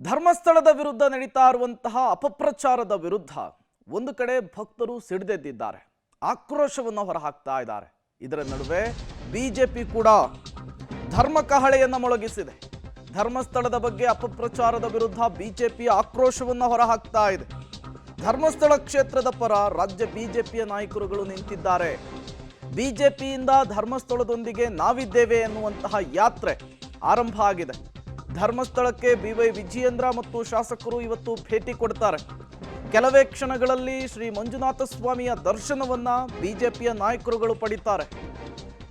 ಧರ್ಮಸ್ಥಳದ ವಿರುದ್ಧ ನಡೀತಾ ಇರುವಂತಹ ಅಪಪ್ರಚಾರದ ವಿರುದ್ಧ ಒಂದು ಕಡೆ ಭಕ್ತರು ಸಿಡಿದೆದ್ದಿದ್ದಾರೆ, ಆಕ್ರೋಶವನ್ನು ಹೊರಹಾಕ್ತಾ ಇದ್ದಾರೆ. ಇದರ ನಡುವೆ ಬಿಜೆಪಿ ಕೂಡ ಧರ್ಮ ಕಹಳೆಯನ್ನು ಮೊಳಗಿಸಿದೆ. ಧರ್ಮಸ್ಥಳದ ಬಗ್ಗೆ ಅಪಪ್ರಚಾರದ ವಿರುದ್ಧ ಬಿಜೆಪಿ ಆಕ್ರೋಶವನ್ನು ಹೊರಹಾಕ್ತಾ ಇದೆ. ಧರ್ಮಸ್ಥಳ ಕ್ಷೇತ್ರದ ಪರ ರಾಜ್ಯ ಬಿಜೆಪಿಯ ನಾಯಕರುಗಳು ನಿಂತಿದ್ದಾರೆ. ಬಿಜೆಪಿಯಿಂದ ಧರ್ಮಸ್ಥಳದೊಂದಿಗೆ ನಾವಿದ್ದೇವೆ ಎನ್ನುವಂತಹ ಯಾತ್ರೆ ಆರಂಭ ಆಗಿದೆ. ಧರ್ಮಸ್ಥಳಕ್ಕೆ ಬಿವೈ ವಿಜಯೇಂದ್ರ ಮತ್ತು ಶಾಸಕರು ಇವತ್ತು ಭೇಟಿ ಕೊಡ್ತಾರೆ. ಕೆಲವೇ ಕ್ಷಣಗಳಲ್ಲಿ ಶ್ರೀ ಮಂಜುನಾಥ ಸ್ವಾಮಿಯ ದರ್ಶನವನ್ನ ಬಿಜೆಪಿಯ ನಾಯಕರುಗಳು ಪಡಿತಾರೆ.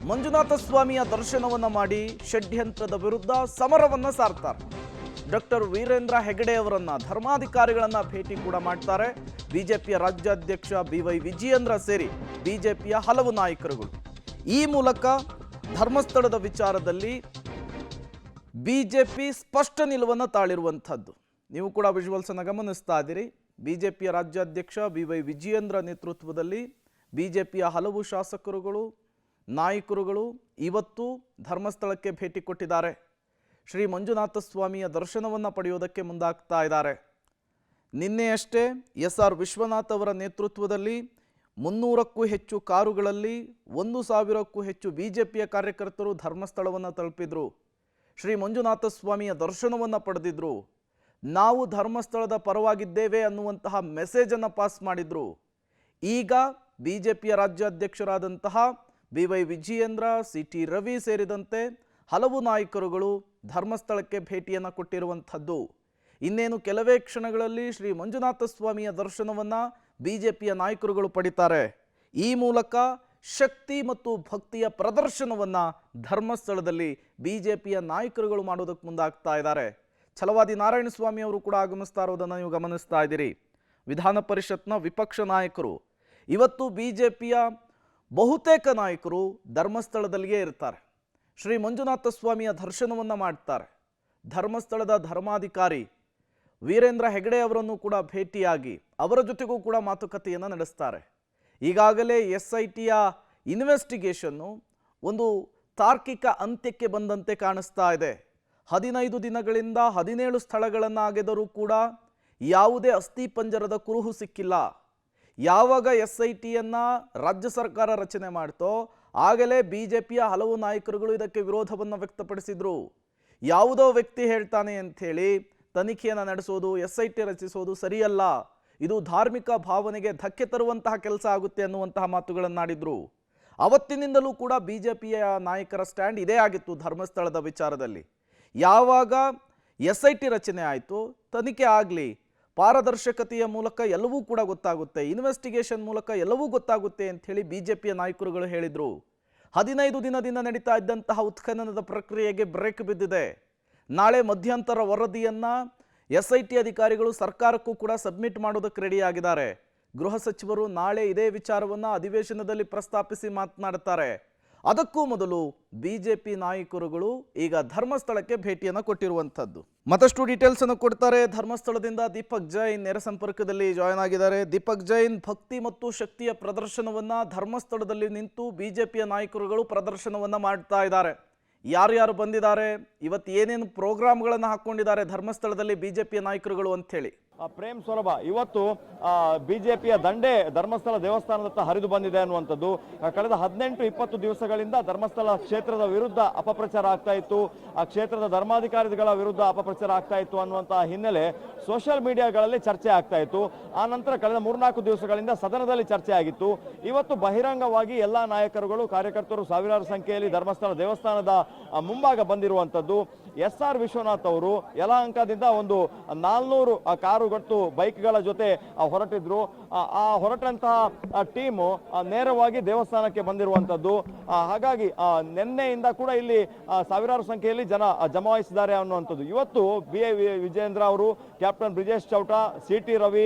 ಮಂಜುನಾಥ ಸ್ವಾಮಿಯ ದರ್ಶನವನ್ನ ಮಾಡಿ ಷಡ್ಯಂತ್ರದ ವಿರುದ್ಧ ಸಮರವನ್ನ ಸಾರ್ತಾರೆ. ಡಾಕ್ಟರ್ ವೀರೇಂದ್ರ ಹೆಗಡೆ ಅವರನ್ನ, ಧರ್ಮಾಧಿಕಾರಿಗಳನ್ನ ಭೇಟಿ ಕೂಡ ಮಾಡ್ತಾರೆ. ಬಿಜೆಪಿಯ ರಾಜ್ಯಾಧ್ಯಕ್ಷ ಬಿವೈ ವಿಜಯೇಂದ್ರ ಸೇರಿ ಬಿಜೆಪಿಯ ಹಲವು ನಾಯಕರುಗಳು ಈ ಮೂಲಕ ಧರ್ಮಸ್ಥಳದ ವಿಚಾರದಲ್ಲಿ ಬಿಜೆಪಿ ಸ್ಪಷ್ಟ ನಿಲುವನ್ನು ತಾಳಿರುವಂಥದ್ದು ನೀವು ಕೂಡ ವಿಜುವಲ್ಸ್ ಅನ್ನು ಗಮನಿಸ್ತಾ ಇದ್ದೀರಿ. ಬಿಜೆಪಿಯ ರಾಜ್ಯಾಧ್ಯಕ್ಷ ಬಿವೈ ವಿಜಯೇಂದ್ರ ನೇತೃತ್ವದಲ್ಲಿ ಬಿಜೆಪಿಯ ಹಲವು ಶಾಸಕರುಗಳು, ನಾಯಕರುಗಳು ಇವತ್ತು ಧರ್ಮಸ್ಥಳಕ್ಕೆ ಭೇಟಿ ಕೊಟ್ಟಿದ್ದಾರೆ. ಶ್ರೀ ಮಂಜುನಾಥ ಸ್ವಾಮಿಯ ದರ್ಶನವನ್ನು ಪಡೆಯೋದಕ್ಕೆ ಮುಂದಾಗ್ತಾ ಇದ್ದಾರೆ. ನಿನ್ನೆಯಷ್ಟೇ SR ವಿಶ್ವನಾಥ್ ಅವರ ನೇತೃತ್ವದಲ್ಲಿ 300ಕ್ಕೂ ಹೆಚ್ಚು ಕಾರುಗಳಲ್ಲಿ 1000ಕ್ಕೂ ಹೆಚ್ಚು ಬಿಜೆಪಿಯ ಕಾರ್ಯಕರ್ತರು ಧರ್ಮಸ್ಥಳವನ್ನು ತಲುಪಿದ್ರು. ಶ್ರೀ ಮಂಜುನಾಥ ಸ್ವಾಮಿಯ ದರ್ಶನವನ್ನು ಪಡೆದಿದ್ರು. ನಾವು ಧರ್ಮಸ್ಥಳದ ಪರವಾಗಿದ್ದೇವೆ ಅನ್ನುವಂತಹ ಮೆಸೇಜನ್ನು ಪಾಸ್ ಮಾಡಿದ್ರು. ಈಗ ಬಿಜೆಪಿಯ ರಾಜ್ಯಾಧ್ಯಕ್ಷರಾದಂತಹ ಬಿವೈ ವಿಜಯೇಂದ್ರ, CT ರವಿ ಸೇರಿದಂತೆ ಹಲವು ನಾಯಕರುಗಳು ಧರ್ಮಸ್ಥಳಕ್ಕೆ ಭೇಟಿಯನ್ನು ಕೊಟ್ಟಿರುವಂಥದ್ದು. ಇನ್ನೇನು ಕೆಲವೇ ಕ್ಷಣಗಳಲ್ಲಿ ಶ್ರೀ ಮಂಜುನಾಥ ಸ್ವಾಮಿಯ ದರ್ಶನವನ್ನು ಬಿಜೆಪಿಯ ನಾಯಕರುಗಳು ಪಡಿತಾರೆ. ಈ ಮೂಲಕ ಶಕ್ತಿ ಮತ್ತು ಭಕ್ತಿಯ ಪ್ರದರ್ಶನವನ್ನು ಧರ್ಮಸ್ಥಳದಲ್ಲಿ ಬಿಜೆಪಿಯ ನಾಯಕರುಗಳು ಮಾಡೋದಕ್ಕೆ ಮುಂದಾಗ್ತಾ ಇದ್ದಾರೆ. ಛಲವಾದಿ ನಾರಾಯಣಸ್ವಾಮಿ ಅವರು ಕೂಡ ಆಗಮಿಸ್ತಾ ಇರೋದನ್ನು ನೀವು ಗಮನಿಸ್ತಾ ಇದ್ದೀರಿ. ವಿಧಾನ ಪರಿಷತ್ನ ವಿಪಕ್ಷ ನಾಯಕರು ಇವತ್ತು ಬಿಜೆಪಿಯ ಬಹುತೇಕ ನಾಯಕರು ಧರ್ಮಸ್ಥಳದಲ್ಲಿಯೇ ಇರ್ತಾರೆ. ಶ್ರೀ ಮಂಜುನಾಥ ಸ್ವಾಮಿಯ ದರ್ಶನವನ್ನು ಮಾಡ್ತಾರೆ. ಧರ್ಮಸ್ಥಳದ ಧರ್ಮಾಧಿಕಾರಿ ವೀರೇಂದ್ರ ಹೆಗಡೆ ಅವರನ್ನು ಕೂಡ ಭೇಟಿಯಾಗಿ ಅವರ ಜೊತೆಗೂ ಕೂಡ ಮಾತುಕತೆಯನ್ನು ನಡೆಸ್ತಾರೆ. ಈಗಾಗಲೇ SITಯ ಇನ್ವೆಸ್ಟಿಗೇಷನ್ನು ಒಂದು ತಾರ್ಕಿಕ ಅಂತ್ಯಕ್ಕೆ ಬಂದಂತೆ ಕಾಣಿಸ್ತಾ ಇದೆ. 15 ದಿನಗಳಿಂದ 17 ಸ್ಥಳಗಳನ್ನು ಅಗೆದರೂ ಕೂಡ ಯಾವುದೇ ಅಸ್ಥಿಪಂಜರದ ಕುರುಹು ಸಿಕ್ಕಿಲ್ಲ. ಯಾವಾಗ SITಯನ್ನು ರಾಜ್ಯ ಸರ್ಕಾರ ರಚನೆ ಮಾಡ್ತೋ ಆಗಲೇ ಬಿಜೆಪಿಯ ಹಲವು ನಾಯಕರುಗಳು ಇದಕ್ಕೆ ವಿರೋಧವನ್ನು ವ್ಯಕ್ತಪಡಿಸಿದ್ರು. ಯಾವುದೋ ವ್ಯಕ್ತಿ ಹೇಳ್ತಾನೆ ಅಂಥೇಳಿ ತನಿಖೆಯನ್ನು ನಡೆಸೋದು, SIT ರಚಿಸೋದು ಸರಿಯಲ್ಲ, ಇದು ಧಾರ್ಮಿಕ ಭಾವನೆಗೆ ಧಕ್ಕೆ ತರುವಂತಹ ಕೆಲಸ ಆಗುತ್ತೆ ಅನ್ನುವಂತಹ ಮಾತುಗಳನ್ನಾಡಿದ್ರು. ಅವತ್ತಿನಿಂದಲೂ ಕೂಡ ಬಿಜೆಪಿಯ ನಾಯಕರ ಸ್ಟ್ಯಾಂಡ್ ಇದೇ ಆಗಿತ್ತು. ಧರ್ಮಸ್ಥಳದ ವಿಚಾರದಲ್ಲಿ ಯಾವಾಗ SIT ರಚನೆ ಆಯಿತು, ತನಿಖೆ ಆಗಲಿ, ಪಾರದರ್ಶಕತೆಯ ಮೂಲಕ ಎಲ್ಲವೂ ಕೂಡ ಗೊತ್ತಾಗುತ್ತೆ, ಇನ್ವೆಸ್ಟಿಗೇಷನ್ ಮೂಲಕ ಎಲ್ಲವೂ ಗೊತ್ತಾಗುತ್ತೆ ಅಂಥೇಳಿ ಬಿಜೆಪಿಯ ನಾಯಕರುಗಳು ಹೇಳಿದರು. 15 ದಿನದಿಂದ ನಡೀತಾ ಇದ್ದಂತಹ ಉತ್ಖನನದ ಪ್ರಕ್ರಿಯೆಗೆ ಬ್ರೇಕ್ ಬಿದ್ದಿದೆ. ನಾಳೆ ಮಧ್ಯಂತರ ವರದಿಯನ್ನು SIT ಅಧಿಕಾರಿಗಳು ಸರ್ಕಾರಕ್ಕೂ ಕೂಡ ಸಬ್ಮಿಟ್ ಮಾಡೋದಕ್ಕೆ ರೆಡಿಯಾಗಿದ್ದಾರೆ. ಗೃಹ ಸಚಿವರು ನಾಳೆ ಇದೇ ವಿಚಾರವನ್ನು ಅಧಿವೇಶನದಲ್ಲಿ ಪ್ರಸ್ತಾಪಿಸಿ ಮಾತನಾಡುತ್ತಾರೆ. ಅದಕ್ಕೂ ಮೊದಲು ಬಿಜೆಪಿ ನಾಯಕರುಗಳು ಈಗ ಧರ್ಮಸ್ಥಳಕ್ಕೆ ಭೇಟಿಯನ್ನು ಕೊಟ್ಟಿರುವಂಥದ್ದು. ಮತ್ತಷ್ಟು ಡೀಟೇಲ್ಸ್ ಅನ್ನು ಕೊಡ್ತಾರೆ. ಧರ್ಮಸ್ಥಳದಿಂದ ದೀಪಕ್ ಜೈನ್ ನೇರ ಸಂಪರ್ಕದಲ್ಲಿ ಜಾಯ್ನ್ ಆಗಿದ್ದಾರೆ. ದೀಪಕ್ ಜೈನ್, ಭಕ್ತಿ ಮತ್ತು ಶಕ್ತಿಯ ಪ್ರದರ್ಶನವನ್ನ ಧರ್ಮಸ್ಥಳದಲ್ಲಿ ನಿಂತು ಬಿಜೆಪಿಯ ನಾಯಕರುಗಳು ಪ್ರದರ್ಶನವನ್ನ ಮಾಡ್ತಾ ಇದ್ದಾರೆ. ಯಾರ್ಯಾರು ಬಂದಿದ್ದಾರೆ, ಇವತ್ತು ಏನೇನು ಪ್ರೋಗ್ರಾಮ್ಗಳನ್ನು ಹಾಕೊಂಡಿದ್ದಾರೆ ಧರ್ಮಸ್ಥಳದಲ್ಲಿ ಬಿಜೆಪಿಯ ನಾಯಕರುಗಳು ಅಂತ ಹೇಳಿ? ಪ್ರೇಮ್ ಸೊರಬ, ಇವತ್ತು ಬಿಜೆಪಿಯ ದಂಡೆ ಧರ್ಮಸ್ಥಳ ದೇವಸ್ಥಾನದತ್ತ ಹರಿದು ಬಂದಿದೆ ಅನ್ನುವಂಥದ್ದು. ಕಳೆದ 18-20 ದಿವಸಗಳಿಂದ ಧರ್ಮಸ್ಥಳ ಕ್ಷೇತ್ರದ ವಿರುದ್ಧ ಅಪಪ್ರಚಾರ ಆಗ್ತಾ ಇತ್ತು, ಆ ಕ್ಷೇತ್ರದ ಧರ್ಮಾಧಿಕಾರಿಗಳ ವಿರುದ್ಧ ಅಪಪ್ರಚಾರ ಆಗ್ತಾ ಇತ್ತು ಅನ್ನುವಂತಹ ಹಿನ್ನೆಲೆ ಸೋಷಿಯಲ್ ಮೀಡಿಯಾಗಳಲ್ಲಿ ಚರ್ಚೆ ಆಗ್ತಾ ಇತ್ತು. ಆ ನಂತರ ಕಳೆದ 3-4 ದಿವಸಗಳಿಂದ ಸದನದಲ್ಲಿ ಚರ್ಚೆ ಆಗಿತ್ತು. ಇವತ್ತು ಬಹಿರಂಗವಾಗಿ ಎಲ್ಲಾ ನಾಯಕರುಗಳು, ಕಾರ್ಯಕರ್ತರು ಸಾವಿರಾರು ಸಂಖ್ಯೆಯಲ್ಲಿ ಧರ್ಮಸ್ಥಳ ದೇವಸ್ಥಾನದ ಮುಂಭಾಗ ಬಂದಿರುವಂಥದ್ದು. SR ವಿಶ್ವನಾಥ್ ಅವರು ಯಲಹಂಕದಿಂದ ಒಂದು 400 ಕಾರುಗಟ್ಟು ಬೈಕ್ಗಳ ಜೊತೆ ಹೊರಟಿದ್ರು. ಆ ಹೊರಟಂತಹ ಟೀಮು ನೇರವಾಗಿ ದೇವಸ್ಥಾನಕ್ಕೆ ಬಂದಿರುವಂಥದ್ದು. ಹಾಗಾಗಿ ನಿನ್ನೆಯಿಂದ ಕೂಡ ಇಲ್ಲಿ ಸಾವಿರಾರು ಸಂಖ್ಯೆಯಲ್ಲಿ ಜನ ಜಮಾಯಿಸಿದ್ದಾರೆ ಅನ್ನುವಂಥದ್ದು. ಇವತ್ತು BI ವಿಜಯೇಂದ್ರ ಅವರು, ಕ್ಯಾಪ್ಟನ್ ಬ್ರಿಜೇಶ್ ಚೌಟ, CT ರವಿ,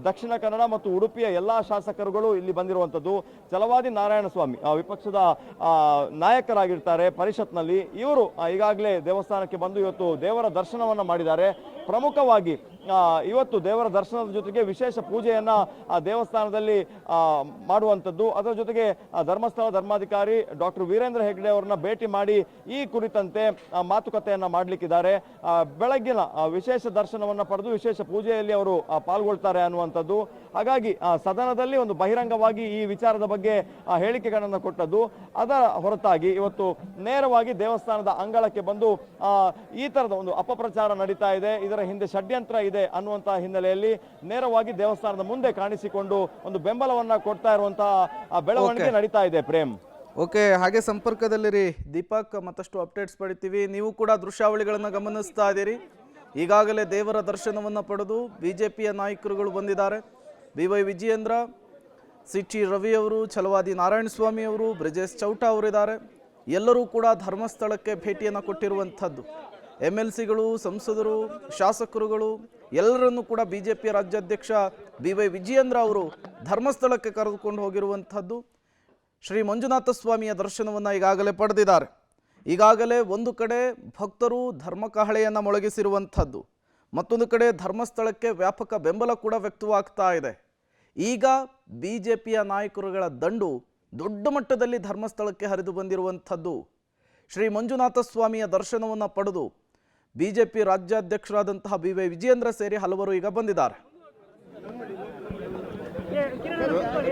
ದಕ್ಷಿಣ ಕನ್ನಡ ಮತ್ತು ಉಡುಪಿಯ ಎಲ್ಲಾ ಶಾಸಕರುಗಳು ಇಲ್ಲಿ ಬಂದಿರುವಂಥದ್ದು. ಛಲವಾದಿ ನಾರಾಯಣಸ್ವಾಮಿ ವಿಪಕ್ಷದ ನಾಯಕರಾಗಿರ್ತಾರೆ ಪರಿಷತ್ನಲ್ಲಿ. ಇವರು ಈಗಾಗಲೇ ದೇವಸ್ಥಾನಕ್ಕೆ ಬಂದು ಇವತ್ತು ದೇವರ ದರ್ಶನವನ್ನ ಮಾಡಿದ್ದಾರೆ. ಪ್ರಮುಖವಾಗಿ ಇವತ್ತು ದೇವರ ದರ್ಶನದ ಜೊತೆಗೆ ವಿಶೇಷ ಪೂಜೆಯನ್ನ ದೇವಸ್ಥಾನದಲ್ಲಿ ಮಾಡುವಂಥದ್ದು. ಅದರ ಜೊತೆಗೆ ಧರ್ಮಸ್ಥಳ ಧರ್ಮಾಧಿಕಾರಿ ಡಾಕ್ಟರ್ ವೀರೇಂದ್ರ ಹೆಗ್ಡೆ ಅವರನ್ನ ಭೇಟಿ ಮಾಡಿ ಈ ಕುರಿತಂತೆ ಮಾತುಕತೆಯನ್ನ ಮಾಡಲಿಕ್ಕಿದ್ದಾರೆ. ಬೆಳಗ್ಗಿನ ವಿಶೇಷ ದರ್ಶನವನ್ನ ಪಡೆದು ವಿಶೇಷ ಪೂಜೆಯಲ್ಲಿ ಅವರು ಪಾಲ್ಗೊಳ್ತಾರೆ ಅನ್ನುವಂಥದ್ದು. ಹಾಗಾಗಿ ಸದನದಲ್ಲಿ ಒಂದು ಬಹಿರಂಗವಾಗಿ ಈ ವಿಚಾರದ ಬಗ್ಗೆ ಹೇಳಿಕೆಗಳನ್ನು ಕೊಟ್ಟದ್ದು. ಅದರ ಹೊರತಾಗಿ ಇವತ್ತು ನೇರವಾಗಿ ದೇವಸ್ಥಾನದ ಅಂಗಳಕ್ಕೆ ಬಂದು ಈ ತರದ ಒಂದು ಅಪಪ್ರಚಾರ ನಡೀತಾ ಇದೆ, ಇದರ ಹಿಂದೆ ಷಡ್ಯಂತ್ರ ಇದೆ ಅನ್ನುವಂತಹ ಹಿನ್ನೆಲೆಯಲ್ಲಿ ನೇರವಾಗಿ ದೇವಸ್ಥಾನದ ಮುಂದೆ ಕಾಣಿಸಿಕೊಂಡು ಒಂದು ಬೆಂಬಲವನ್ನ ಕೊಡ್ತಾ ಇರುವಂತಹ ಬೆಳವಣಿಗೆ ನಡೀತಾ ಇದೆ. ಪ್ರೇಮ್, ಓಕೆ, ಹಾಗೆ ಸಂಪರ್ಕದಲ್ಲಿರಿ ದೀಪಕ್, ಮತ್ತಷ್ಟು ಅಪ್ಡೇಟ್ಸ್ ಪಡಿತೀವಿ. ನೀವು ಕೂಡ ದೃಶ್ಯಾವಳಿಗಳನ್ನು ಗಮನಿಸ್ತಾ ಇದ್ದೀರಿ. ಈಗಾಗಲೇ ದೇವರ ದರ್ಶನವನ್ನು ಪಡೆದು ಬಿಜೆಪಿಯ ನಾಯಕರುಗಳು ಬಂದಿದ್ದಾರೆ. BY ವಿಜಯೇಂದ್ರ, CT ರವಿ ಅವರು, ಛಲವಾದಿ ನಾರಾಯಣಸ್ವಾಮಿ ಅವರು, ಬ್ರಿಜೇಶ್ ಚೌಟ ಅವರಿದ್ದಾರೆ. ಎಲ್ಲರೂ ಕೂಡ ಧರ್ಮಸ್ಥಳಕ್ಕೆ ಭೇಟಿಯನ್ನು ಕೊಟ್ಟಿರುವಂಥದ್ದು. MLCಗಳು, ಸಂಸದರು, ಶಾಸಕರುಗಳು ಎಲ್ಲರನ್ನೂ ಕೂಡ ಬಿಜೆಪಿಯ ರಾಜ್ಯಾಧ್ಯಕ್ಷ BY ವಿಜಯೇಂದ್ರ ಅವರು ಧರ್ಮಸ್ಥಳಕ್ಕೆ ಕರೆದುಕೊಂಡು ಹೋಗಿರುವಂಥದ್ದು. ಶ್ರೀ ಮಂಜುನಾಥ ಸ್ವಾಮಿಯ ದರ್ಶನವನ್ನು ಈಗಾಗಲೇ ಪಡೆದಿದ್ದಾರೆ. ಈಗಾಗಲೇ ಒಂದು ಕಡೆ ಭಕ್ತರು ಧರ್ಮಕಹಳೆಯನ್ನು ಮೊಳಗಿಸಿರುವಂಥದ್ದು, ಮತ್ತೊಂದು ಕಡೆ ಧರ್ಮಸ್ಥಳಕ್ಕೆ ವ್ಯಾಪಕ ಬೆಂಬಲ ಕೂಡ ವ್ಯಕ್ತವಾಗ್ತಾ ಇದೆ. ಈಗ ಬಿಜೆಪಿಯ ನಾಯಕರುಗಳ ದಂಡು ದೊಡ್ಡ ಮಟ್ಟದಲ್ಲಿ ಧರ್ಮಸ್ಥಳಕ್ಕೆ ಹರಿದು ಬಂದಿರುವಂಥದ್ದು. ಶ್ರೀ ಮಂಜುನಾಥ ಸ್ವಾಮಿಯ ದರ್ಶನವನ್ನು ಪಡೆದು ಬಿಜೆಪಿ ರಾಜ್ಯಾಧ್ಯಕ್ಷರಾದಂತಹ BY ವಿಜಯೇಂದ್ರ ಸೇರಿ ಹಲವರು ಈಗ ಬಂದಿದ್ದಾರೆ.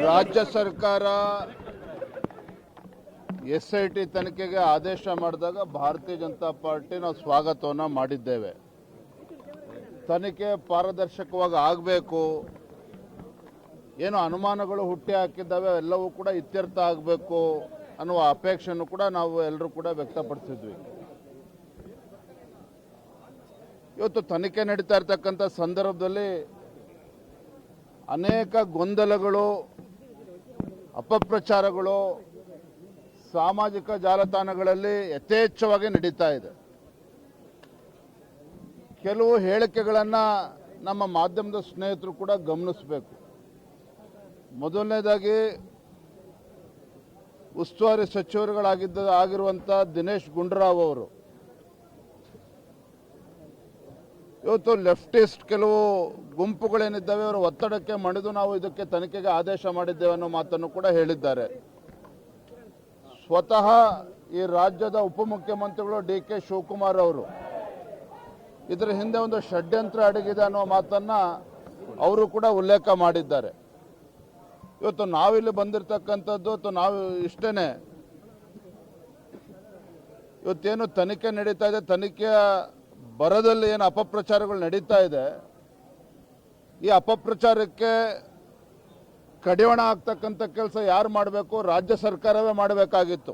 ರಾಜ್ಯ ಸರ್ಕಾರ SIT ತನಿಖೆಗೆ ಆದೇಶ ಮಾಡಿದಾಗ ಭಾರತೀಯ ಜನತಾ ಪಾರ್ಟಿ ನಾವು ಸ್ವಾಗತವನ್ನು ಮಾಡಿದ್ದೇವೆ. ತನಿಖೆ ಪಾರದರ್ಶಕವಾಗಿ ಆಗಬೇಕು, ಏನು ಅನುಮಾನಗಳು ಹುಟ್ಟಿ ಹಾಕಿದ್ದಾವೆ ಎಲ್ಲವೂ ಕೂಡ ಇತ್ಯರ್ಥ ಆಗಬೇಕು ಅನ್ನುವ ಅಪೇಕ್ಷೆಯನ್ನು ಕೂಡ ನಾವು ಎಲ್ಲರೂ ಕೂಡ ವ್ಯಕ್ತಪಡಿಸಿದ್ವಿ. ಇವತ್ತು ತನಿಖೆ ನಡೀತಾ ಇರ್ತಕ್ಕಂಥ ಸಂದರ್ಭದಲ್ಲಿ ಅನೇಕ ಗೊಂದಲಗಳು, ಅಪಪ್ರಚಾರಗಳು ಸಾಮಾಜಿಕ ಜಾಲತಾಣಗಳಲ್ಲಿ ಯಥೇಚ್ಛವಾಗಿ ನಡೀತಾ ಇದೆ. ಕೆಲವು ಹೇಳಿಕೆಗಳನ್ನು ನಮ್ಮ ಮಾಧ್ಯಮದ ಸ್ನೇಹಿತರು ಕೂಡ ಗಮನಿಸಬೇಕು. ಮೊದಲನೇದಾಗಿ ಉಸ್ತುವಾರಿ ಆಗಿರುವಂಥ ದಿನೇಶ್ ಗುಂಡೂರಾವ್ ಅವರು ಇವತ್ತು ಲೆಫ್ಟಿಸ್ಟ್ ಕೆಲವು ಗುಂಪುಗಳೇನಿದ್ದಾವೆ ಅವರ ಒತ್ತಡಕ್ಕೆ ಮಣಿದು ನಾವು ಇದಕ್ಕೆ ತನಿಖೆಗೆ ಆದೇಶ ಮಾಡಿದ್ದೇವೆ ಅನ್ನೋ ಮಾತನ್ನು ಕೂಡ ಹೇಳಿದ್ದಾರೆ. ಸ್ವತಃ ಈ ರಾಜ್ಯದ ಉಪಮುಖ್ಯಮಂತ್ರಿಗಳು DK ಶಿವಕುಮಾರ್ ಅವರು ಇದರ ಹಿಂದೆ ಒಂದು ಷಡ್ಯಂತ್ರ ಅಡಗಿದೆ ಅನ್ನೋ ಮಾತನ್ನು ಅವರು ಕೂಡ ಉಲ್ಲೇಖ ಮಾಡಿದ್ದಾರೆ. ಇವತ್ತು ನಾವಿಲ್ಲಿ ಬಂದಿರತಕ್ಕಂಥದ್ದು ನಾವು ಇಷ್ಟೇನೆ, ಇವತ್ತೇನು ತನಿಖೆ ನಡೀತಾ ಇದೆ, ತನಿಖೆಯ ಬರದಲ್ಲಿ ಏನು ಅಪಪ್ರಚಾರಗಳು ನಡೀತಾ ಇದೆ, ಈ ಅಪಪ್ರಚಾರಕ್ಕೆ ಕಡಿವಾಣ ಆಗ್ತಕ್ಕಂಥ ಕೆಲಸ ಯಾರು ಮಾಡಬೇಕು? ರಾಜ್ಯ ಸರ್ಕಾರವೇ ಮಾಡಬೇಕಾಗಿತ್ತು.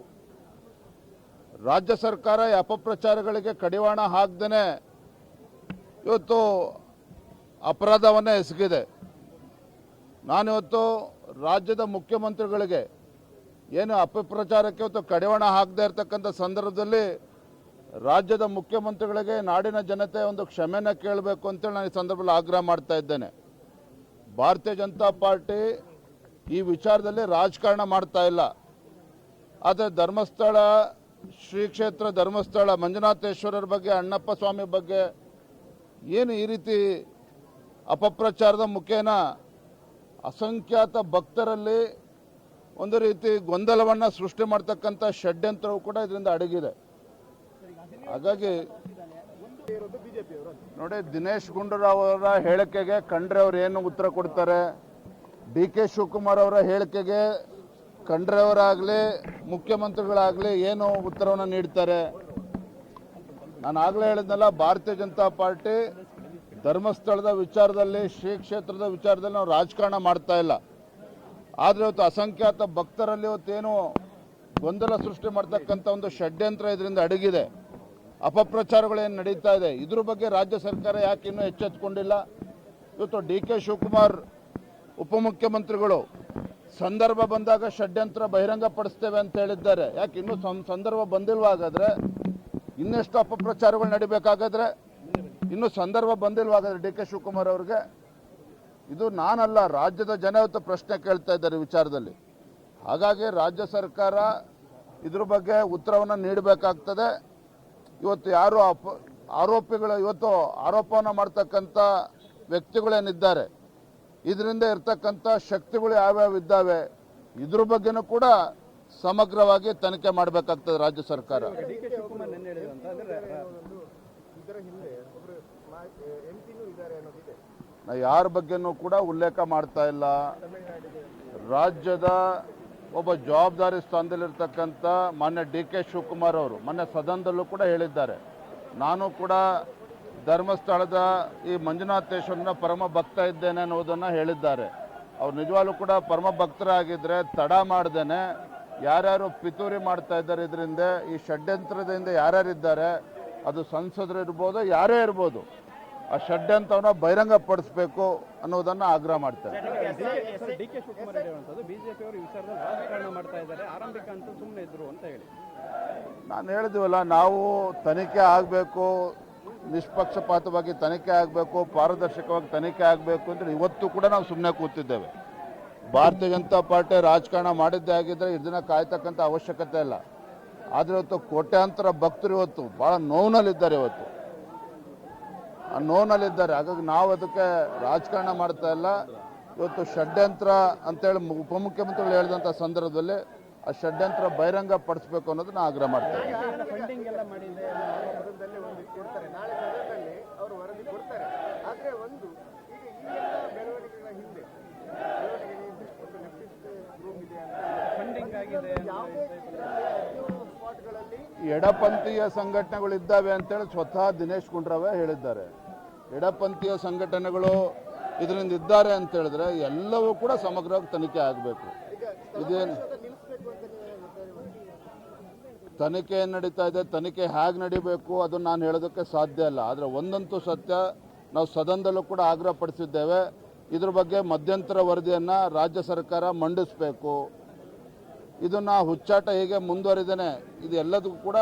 ರಾಜ್ಯ ಸರ್ಕಾರ ಈ ಅಪಪ್ರಚಾರಗಳಿಗೆ ಕಡಿವಾಣ ಹಾಕ್ದೇನೆ ಇವತ್ತು ಅಪರಾಧವನ್ನೇ ಎಸಗಿದೆ. ನಾನಿವತ್ತು ರಾಜ್ಯದ ಮುಖ್ಯಮಂತ್ರಿಗಳಿಗೆ ಏನು ಅಪಪ್ರಚಾರಕ್ಕೆ ಇವತ್ತು ಕಡಿವಾಣ ಹಾಕದೇ ಇರತಕ್ಕಂಥ ಸಂದರ್ಭದಲ್ಲಿ ರಾಜ್ಯದ ಮುಖ್ಯಮಂತ್ರಿಗಳಿಗೆ ನಾಡಿನ ಜನತೆ ಒಂದು ಕ್ಷಮೆನ ಕೇಳಬೇಕು ಅಂತೇಳಿ ನಾನು ಈ ಸಂದರ್ಭದಲ್ಲಿ ಆಗ್ರಹ ಮಾಡ್ತಾ ಇದ್ದೇನೆ. ಭಾರತೀಯ ಜನತಾ ಪಾರ್ಟಿ ಈ ವಿಚಾರದಲ್ಲಿ ರಾಜಕಾರಣ ಮಾಡ್ತಾ ಇಲ್ಲ. ಆದರೆ ಧರ್ಮಸ್ಥಳ ಶ್ರೀ ಕ್ಷೇತ್ರ ಧರ್ಮಸ್ಥಳ ಮಂಜುನಾಥೇಶ್ವರರ ಬಗ್ಗೆ, ಅಣ್ಣಪ್ಪ ಸ್ವಾಮಿ ಬಗ್ಗೆ ಏನು ಈ ರೀತಿ ಅಪಪ್ರಚಾರದ ಮುಖೇನ ಅಸಂಖ್ಯಾತ ಭಕ್ತರಲ್ಲಿ ಒಂದು ರೀತಿ ಗೊಂದಲವನ್ನು ಸೃಷ್ಟಿ ಮಾಡ್ತಕ್ಕಂಥ ಷಡ್ಯಂತ್ರವು ಕೂಡ ಇದರಿಂದ ಅಡಗಿದೆ. ಹಾಗಾಗಿ ನೋಡಿ, ದಿನೇಶ್ ಗುಂಡೂರಾವ್ ಅವರ ಹೇಳಿಕೆಗೆ ಖಂಡ್ರೆ ಅವರು ಏನು ಉತ್ತರ ಕೊಡ್ತಾರೆ, DK ಶಿವಕುಮಾರ್ ಅವರ ಹೇಳಿಕೆಗೆ ಖಂಡ್ರೆ ಅವರಾಗಲಿ ಮುಖ್ಯಮಂತ್ರಿಗಳಾಗಲಿ ಏನು ಉತ್ತರವನ್ನು ನೀಡ್ತಾರೆ? ನಾನು ಆಗಲೇ ಹೇಳಿದ್ನಲ್ಲ, ಭಾರತೀಯ ಜನತಾ ಪಾರ್ಟಿ ಧರ್ಮಸ್ಥಳದ ವಿಚಾರದಲ್ಲಿ, ಶ್ರೀ ಕ್ಷೇತ್ರದ ವಿಚಾರದಲ್ಲಿ ನಾವು ರಾಜಕಾರಣ ಮಾಡ್ತಾ ಇಲ್ಲ. ಆದರೆ ಇವತ್ತು ಅಸಂಖ್ಯಾತ ಭಕ್ತರಲ್ಲಿ ಇವತ್ತೇನು ಗೊಂದಲ ಸೃಷ್ಟಿ ಮಾಡ್ತಕ್ಕಂಥ ಒಂದು ಷಡ್ಯಂತ್ರ ಇದರಿಂದ ಅಡಗಿದೆ, ಅಪಪ್ರಚಾರಗಳೇನು ನಡೀತಾ ಇದೆ, ಇದ್ರ ಬಗ್ಗೆ ರಾಜ್ಯ ಸರ್ಕಾರ ಯಾಕೆ ಇನ್ನೂ ಎಚ್ಚೆತ್ತುಕೊಂಡಿಲ್ಲ? ಇವತ್ತು DK ಶಿವಕುಮಾರ್ ಉಪಮುಖ್ಯಮಂತ್ರಿಗಳು ಸಂದರ್ಭ ಬಂದಾಗ ಷಡ್ಯಂತ್ರ ಬಹಿರಂಗಪಡಿಸ್ತೇವೆ ಅಂತ ಹೇಳಿದ್ದಾರೆ. ಯಾಕೆ ಇನ್ನೂ ಸಂದರ್ಭ ಬಂದಿಲ್ವಾ? ಹಾಗಾದರೆ ಇನ್ನೆಷ್ಟು ಅಪಪ್ರಚಾರಗಳು ನಡಿಬೇಕಾಗಾದ್ರೆ ಇನ್ನೂ ಸಂದರ್ಭ ಬಂದಿಲ್ವಾಗಾದ್ರೆ DK ಶಿವಕುಮಾರ್ ಅವ್ರಿಗೆ? ಇದು ನಾನಲ್ಲ, ರಾಜ್ಯದ ಜನ ಇವತ್ತು ಪ್ರಶ್ನೆ ಕೇಳ್ತಾ ಇದ್ದಾರೆ ವಿಚಾರದಲ್ಲಿ. ಹಾಗಾಗಿ ರಾಜ್ಯ ಸರ್ಕಾರ ಇದ್ರ ಬಗ್ಗೆ ಉತ್ತರವನ್ನು ನೀಡಬೇಕಾಗ್ತದೆ. ಇವತ್ತು ಯಾರು ಆರೋಪಿಗಳು ಇವತ್ತು ಆರೋಪವನ್ನು ಮಾಡ್ತಕ್ಕಂಥ ವ್ಯಕ್ತಿಗಳೇನಿದ್ದಾರೆ, ಇದರಿಂದ ಇರ್ತಕ್ಕಂಥ ಶಕ್ತಿಗಳು ಯಾವ್ಯಾವ ಇದ್ದಾವೆ, ಇದ್ರ ಬಗ್ಗೆನೂ ಕೂಡ ಸಮಗ್ರವಾಗಿ ತನಿಖೆ ಮಾಡಬೇಕಾಗ್ತದೆ ರಾಜ್ಯ ಸರ್ಕಾರ. ನಾ ಯಾರ ಬಗ್ಗೆನೂ ಕೂಡ ಉಲ್ಲೇಖ ಮಾಡ್ತಾ ಇಲ್ಲ. ರಾಜ್ಯದ ಒಬ್ಬ ಜವಾಬ್ದಾರಿ ಸ್ಥಾನದಲ್ಲಿರ್ತಕ್ಕಂಥ ಮಾನ್ಯ DK ಶಿವಕುಮಾರ್ ಅವರು ಮೊನ್ನೆ ಸದನದಲ್ಲೂ ಕೂಡ ಹೇಳಿದ್ದಾರೆ, ನಾನು ಕೂಡ ಧರ್ಮಸ್ಥಳದ ಈ ಮಂಜುನಾಥೇಶ್ವರನ ಪರಮ ಭಕ್ತ ಇದ್ದೇನೆ ಅನ್ನೋದನ್ನು ಹೇಳಿದ್ದಾರೆ. ಅವ್ರು ನಿಜವಾಗ್ಲೂ ಕೂಡ ಪರಮ ಭಕ್ತರಾಗಿದ್ದರೆ ತಡ ಮಾಡ್ದೇನೆ ಯಾರ್ಯಾರು ಪಿತೂರಿ ಮಾಡ್ತಾ ಇದ್ದಾರೆ, ಇದರಿಂದ ಈ ಷಡ್ಯಂತ್ರದಿಂದ ಯಾರ್ಯಾರಿದ್ದಾರೆ, ಅದು ಸಂಸದರು ಇರ್ಬೋದು, ಯಾರೇ ಇರ್ಬೋದು, ಆ ಷಡ್ಯಂತ್ರವನ್ನು ಬಹಿರಂಗಪಡಿಸಬೇಕು ಅನ್ನೋದನ್ನು ಆಗ್ರಹ ಮಾಡ್ತಾರೆ. DK ಶಿವಕುಮಾರ್ ಹೇಳುವಂಥದ್ದು ಬಿಜೆಪಿ ಅವರು ಈ ವಿಚಾರದಲ್ಲಿ ರಾಜಕಾರಣ ಮಾಡ್ತಾ ಇದ್ದಾರೆ, ಆರಂಭಿಕ ಅಂತ ಸುಮ್ಮನೆ ಇದ್ರು ಅಂತ ಹೇಳಿ. ನಾನು ಹೇಳಿದ್ವಲ್ಲ, ನಾವು ತನಿಖೆ ಆಗಬೇಕು, ನಿಷ್ಪಕ್ಷಪಾತವಾಗಿ ತನಿಖೆ ಆಗಬೇಕು, ಪಾರದರ್ಶಕವಾಗಿ ತನಿಖೆ ಆಗಬೇಕು ಅಂದರೆ ಇವತ್ತು ಕೂಡ ನಾವು ಸುಮ್ಮನೆ ಕೂತಿದ್ದೇವೆ. ಭಾರತೀಯ ಜನತಾ ಪಾರ್ಟಿ ರಾಜಕಾರಣ ಮಾಡಿದ್ದೇ ಆಗಿದ್ದರೆ ಇದನ್ನ ಕಾಯ್ತಕ್ಕಂಥ ಅವಶ್ಯಕತೆ ಇಲ್ಲ. ಆದರೆ ಇವತ್ತು ಕೋಟ್ಯಾಂತರ ಭಕ್ತರು ಇವತ್ತು ಭಾಳ ನೋವಿನಲ್ಲಿದ್ದಾರೆ, ಇವತ್ತು ಆ ನೋವಿನಲ್ಲಿದ್ದಾರೆ. ಹಾಗಾಗಿ ನಾವು ಅದಕ್ಕೆ ರಾಜಕಾರಣ ಮಾಡ್ತಾ ಇಲ್ಲ. ಇವತ್ತು ಷಡ್ಯಂತ್ರ ಅಂತೇಳಿ ಉಪಮುಖ್ಯಮಂತ್ರಿಗಳು ಹೇಳಿದಂಥ ಸಂದರ್ಭದಲ್ಲಿ ಆ ಷಡ್ಯಂತ್ರ ಬಹಿರಂಗ ಪಡಿಸ್ಬೇಕು ಅನ್ನೋದನ್ನ ಆಗ್ರಹ ಮಾಡ್ತಾರೆ. ಫಂಡಿಂಗ್ ಎಲ್ಲ ಮಾಡಿದೆ ಒಂದು ಕೊಡ್ತಾರೆ, ನಾಳೆ ಸದನದಲ್ಲಿ ಅವರು ವರದಿ ಕೊಡ್ತಾರೆ. ಆದರೆ ಒಂದು ಈಗ ಈ ಎಲ್ಲ ಬೆಳವಣಿಗೆಗಳ ಹಿಂದೆ ಒಂದು ಲೆಫ್ಟಿಸ್ಟ್ ಗ್ರೂಪ್ ಇದೆ ಅಂತ ಫಂಡಿಂಗ್ ಆಗಿದೆ. ಎಡಪಂಥೀಯ ಸಂಘಟನೆಗಳಿದ್ದಾವೆ ಅಂತೇಳಿ ಸ್ವತಃ ದಿನೇಶ್ ಗುಂಡೂರಾವ್ ಹೇಳಿದ್ದಾರೆ. ಎಡಪಂಥೀಯ ಸಂಘಟನೆಗಳು ಇದರಿಂದ ಇದ್ದಾರೆ ಅಂತ ಹೇಳಿದ್ರೆ ಎಲ್ಲವೂ ಕೂಡ ಸಮಗ್ರವಾಗಿ ತನಿಖೆ ಆಗಬೇಕು. ಇದೇನು ತನಿಖೆ ಏನು ನಡೀತಾ ಇದೆ, ತನಿಖೆ ಹೇಗೆ ನಡಿಬೇಕು ಅದನ್ನು ನಾನು ಹೇಳೋದಕ್ಕೆ ಸಾಧ್ಯ ಇಲ್ಲ. ಆದರೆ ಒಂದಂತೂ ಸತ್ಯ, ನಾವು ಸದನದಲ್ಲೂ ಕೂಡ ಆಗ್ರಹ ಪಡಿಸಿದ್ದೇವೆ, ಇದ್ರ ಬಗ್ಗೆ ಮಧ್ಯಂತರ ವರದಿಯನ್ನು ರಾಜ್ಯ ಸರ್ಕಾರ ಮಂಡಿಸಬೇಕು. ಇದನ್ನು ಹುಚ್ಚಾಟ ಹೇಗೆ ಮುಂದುವರಿದೇನೆ ಇದು ಎಲ್ಲದಕ್ಕೂ ಕೂಡ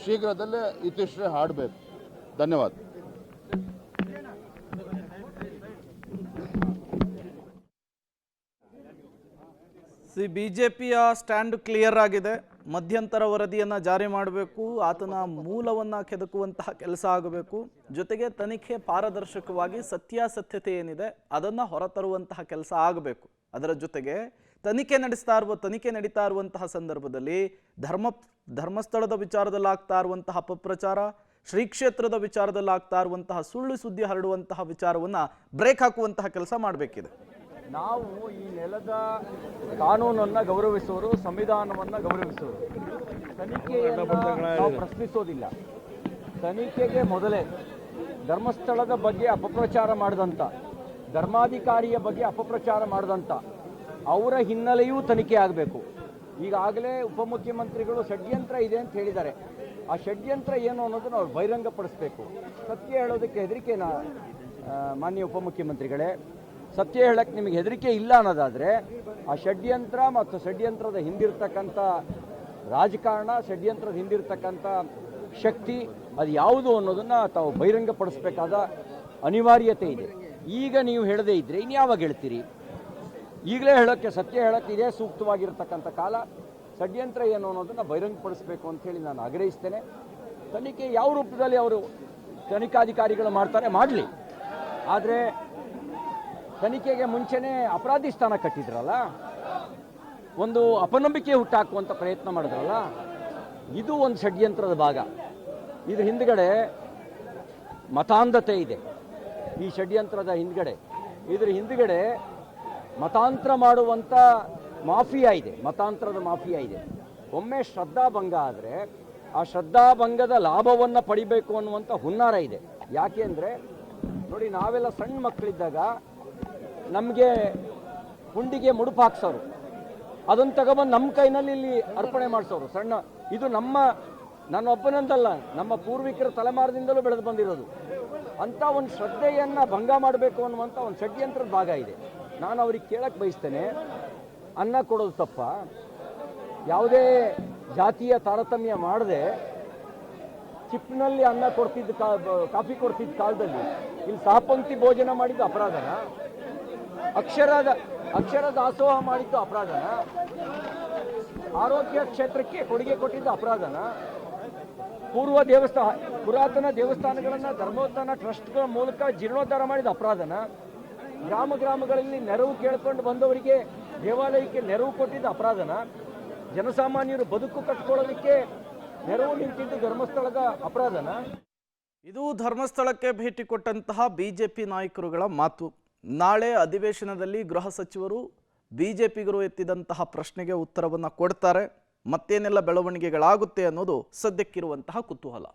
ಶೀಘ್ರದಲ್ಲೇ ಇತಿಶ್ರೀ ಹಾಡಬೇಕು. ಧನ್ಯವಾದ. ಬಿಜೆಪಿಯ ಸ್ಟ್ಯಾಂಡ್ ಕ್ಲಿಯರ್ ಆಗಿದೆ. ಮಧ್ಯಂತರ ವರದಿಯನ್ನು ಜಾರಿ ಮಾಡಬೇಕು, ಆತನ ಮೂಲವನ್ನು ಕೆದಕುವಂತಹ ಕೆಲಸ ಆಗಬೇಕು, ಜೊತೆಗೆ ತನಿಖೆ ಪಾರದರ್ಶಕವಾಗಿ ಸತ್ಯಾಸತ್ಯತೆ ಏನಿದೆ ಅದನ್ನು ಹೊರತರುವಂತಹ ಕೆಲಸ ಆಗಬೇಕು. ಅದರ ಜೊತೆಗೆ ತನಿಖೆ ನಡೀತಾ ಇರುವಂತಹ ಸಂದರ್ಭದಲ್ಲಿ ಧರ್ಮಸ್ಥಳದ ವಿಚಾರದಲ್ಲಿ ಆಗ್ತಾ ಇರುವಂತಹ ಅಪಪ್ರಚಾರ, ಶ್ರೀ ಕ್ಷೇತ್ರದ ವಿಚಾರದಲ್ಲಿ ಆಗ್ತಾ ಇರುವಂತಹ ಸುಳ್ಳು ಸುದ್ದಿ ಹರಡುವಂತಹ ವಿಚಾರವನ್ನು ಬ್ರೇಕ್ ಹಾಕುವಂತಹ ಕೆಲಸ ಮಾಡಬೇಕಿದೆ. ನಾವು ಈ ನೆಲದ ಕಾನೂನನ್ನು ಗೌರವಿಸುವರು, ಸಂವಿಧಾನವನ್ನು ಗೌರವಿಸುವರು. ತನಿಖೆಯನ್ನು ನಾವು ಪ್ರಶ್ನಿಸೋದಿಲ್ಲ. ತನಿಖೆಗೆ ಮೊದಲೇ ಧರ್ಮಸ್ಥಳದ ಬಗ್ಗೆ ಅಪಪ್ರಚಾರ ಮಾಡಿದಂಥ, ಧರ್ಮಾಧಿಕಾರಿಯ ಬಗ್ಗೆ ಅಪಪ್ರಚಾರ ಮಾಡಿದಂಥ ಅವರ ಹಿನ್ನೆಲೆಯೂ ತನಿಖೆ ಆಗಬೇಕು. ಈಗಾಗಲೇ ಉಪಮುಖ್ಯಮಂತ್ರಿಗಳು ಷಡ್ಯಂತ್ರ ಇದೆ ಅಂತ ಹೇಳಿದ್ದಾರೆ. ಆ ಷಡ್ಯಂತ್ರ ಏನು ಅನ್ನೋದನ್ನು ಅವ್ರು ಬಹಿರಂಗಪಡಿಸಬೇಕು. ಸತ್ಯ ಹೇಳೋದಕ್ಕೆ ಹೆದರಿಕೆನಾ ಮಾನ್ಯ ಉಪಮುಖ್ಯಮಂತ್ರಿಗಳೇ? ಸತ್ಯ ಹೇಳಕ್ಕೆ ನಿಮಗೆ ಹೆದರಿಕೆ ಇಲ್ಲ ಅನ್ನೋದಾದರೆ ಆ ಷಡ್ಯಂತ್ರ ಮತ್ತು ಷಡ್ಯಂತ್ರದ ಹಿಂದಿರ್ತಕ್ಕಂಥ ರಾಜಕಾರಣ, ಷಡ್ಯಂತ್ರದ ಹಿಂದಿರ್ತಕ್ಕಂಥ ಶಕ್ತಿ ಅದು ಯಾವುದು ಅನ್ನೋದನ್ನು ತಾವು ಬಹಿರಂಗಪಡಿಸಬೇಕಾದ ಅನಿವಾರ್ಯತೆ ಇದೆ. ಈಗ ನೀವು ಹೇಳದೇ ಇದ್ದರೆ ಇನ್ಯಾವಾಗ ಹೇಳ್ತೀರಿ? ಈಗಲೇ ಹೇಳೋಕ್ಕೆ, ಸತ್ಯ ಹೇಳೋಕ್ಕೆ ಇದೇ ಸೂಕ್ತವಾಗಿರ್ತಕ್ಕಂಥ ಕಾಲ. ಷಡ್ಯಂತ್ರ ಏನು ಅನ್ನೋದನ್ನು ಬಹಿರಂಗಪಡಿಸಬೇಕು ಅಂಥೇಳಿ ನಾನು ಆಗ್ರಹಿಸ್ತೇನೆ. ತನಿಖೆ ಯಾವ ರೂಪದಲ್ಲಿ ಅವರು ತನಿಖಾಧಿಕಾರಿಗಳು ಮಾಡ್ತಾರೆ ಮಾಡಲಿ. ಆದರೆ ತನಿಖೆಗೆ ಮುಂಚೆನೇ ಅಪರಾಧಿ ಸ್ಥಾನ ಕಟ್ಟಿದ್ರಲ್ಲ, ಒಂದು ಅಪನಂಬಿಕೆ ಹುಟ್ಟಾಕುವಂಥ ಪ್ರಯತ್ನ ಮಾಡಿದ್ರಲ್ಲ, ಇದು ಒಂದು ಷಡ್ಯಂತ್ರದ ಭಾಗ. ಇದ್ರ ಹಿಂದ್ಗಡೆ ಮತಾಂಧತೆ ಇದೆ. ಈ ಷಡ್ಯಂತ್ರದ ಹಿಂದ್ಗಡೆ, ಇದ್ರ ಹಿಂದ್ಗಡೆ ಮತಾಂತರ ಮಾಡುವಂಥ ಮಾಫಿಯಾ ಇದೆ, ಮತಾಂತರದ ಮಾಫಿಯಾ ಇದೆ. ಒಮ್ಮೆ ಶ್ರದ್ಧಾಭಂಗ ಆದರೆ ಆ ಶ್ರದ್ಧಾಭಂಗದ ಲಾಭವನ್ನು ಪಡಿಬೇಕು ಅನ್ನುವಂಥ ಹುನ್ನಾರ ಇದೆ. ಯಾಕೆ ಅಂದರೆ ನೋಡಿ, ನಾವೆಲ್ಲ ಸಣ್ಣ ಮಕ್ಕಳಿದ್ದಾಗ ನಮಗೆ ಹುಂಡಿಗೆ ಮುಡುಪು ಹಾಕ್ಸೋರು, ಅದನ್ನು ತಗೊಬಂದು ನಮ್ಮ ಕೈನಲ್ಲಿ ಇಲ್ಲಿ ಅರ್ಪಣೆ ಮಾಡಿಸೋರು. ಸಣ್ಣ ಇದು ನನ್ನೊಬ್ಬನಂದಲ್ಲ, ನಮ್ಮ ಪೂರ್ವಿಕರ ತಲೆಮಾರದಿಂದಲೂ ಬೆಳೆದು ಬಂದಿರೋದು. ಅಂಥ ಒಂದು ಶ್ರದ್ಧೆಯನ್ನು ಭಂಗ ಮಾಡಬೇಕು ಅನ್ನುವಂಥ ಒಂದು ಷಡ್ಯಂತ್ರದ ಭಾಗ ಇದೆ. ನಾನು ಅವ್ರಿಗೆ ಕೇಳಕ್ಕೆ ಬಯಸ್ತೇನೆ, ಅನ್ನ ಕೊಡೋದು ತಪ್ಪ? ಯಾವುದೇ ಜಾತಿಯ ತಾರತಮ್ಯ ಮಾಡದೆ ಚಿಪ್ನಲ್ಲಿ ಅನ್ನ ಕೊಡ್ತಿದ್ದ ಕಾಫಿ ಕೊಡ್ತಿದ್ದ ಕಾಲದಲ್ಲಿ ಇಲ್ಲಿ ಸಹಪಂಕ್ತಿ ಭೋಜನ ಮಾಡಿದ್ದು ಅಪರಾಧನ? ಅಕ್ಷರ ದಾಸೋಹ ಮಾಡಿದ್ದು ಅಪರಾಧನ? ಆರೋಗ್ಯ ಕ್ಷೇತ್ರಕ್ಕೆ ಕೊಡುಗೆ ಕೊಟ್ಟಿದ್ದು ಅಪರಾಧನ? ಪುರಾತನ ದೇವಸ್ಥಾನಗಳನ್ನು ಧರ್ಮೋತ್ಥಾನ ಟ್ರಸ್ಟ್ಗಳ ಮೂಲಕ ಜೀರ್ಣೋದ್ಧಾರ ಮಾಡಿದ ಅಪರಾಧನ, ಗ್ರಾಮಗಳಲ್ಲಿ ನೆರವು ಕೇಳ್ಕೊಂಡು ಬಂದವರಿಗೆ ದೇವಾಲಯಕ್ಕೆ ನೆರವು ಕೊಟ್ಟಿದ್ದ ಅಪರಾಧನ, ಜನಸಾಮಾನ್ಯರು ಬದುಕು ಕಟ್ಕೊಳ್ಳೋದಕ್ಕೆ ನೆರವು ನಿಂತಿದ್ದು ಧರ್ಮಸ್ಥಳದ ಅಪರಾಧನ. ಇದು ಧರ್ಮಸ್ಥಳಕ್ಕೆ ಭೇಟಿ ಕೊಟ್ಟಂತಹ ಬಿಜೆಪಿ ನಾಯಕರುಗಳ ಮಾತು. ನಾಳೆ ಅಧಿವೇಶನದಲ್ಲಿ ಗೃಹ ಸಚಿವರು ಬಿಜೆಪಿಗರು ಎತ್ತಿದಂತಹ ಪ್ರಶ್ನೆಗೆ ಉತ್ತರವನ್ನು ಕೊಡ್ತಾರೆ. ಮತ್ತೇನೆಲ್ಲ ಬೆಳವಣಿಗೆಗಳಾಗುತ್ತೆ ಅನ್ನೋದು ಸದ್ಯಕ್ಕಿರುವಂತಹ ಕುತೂಹಲ.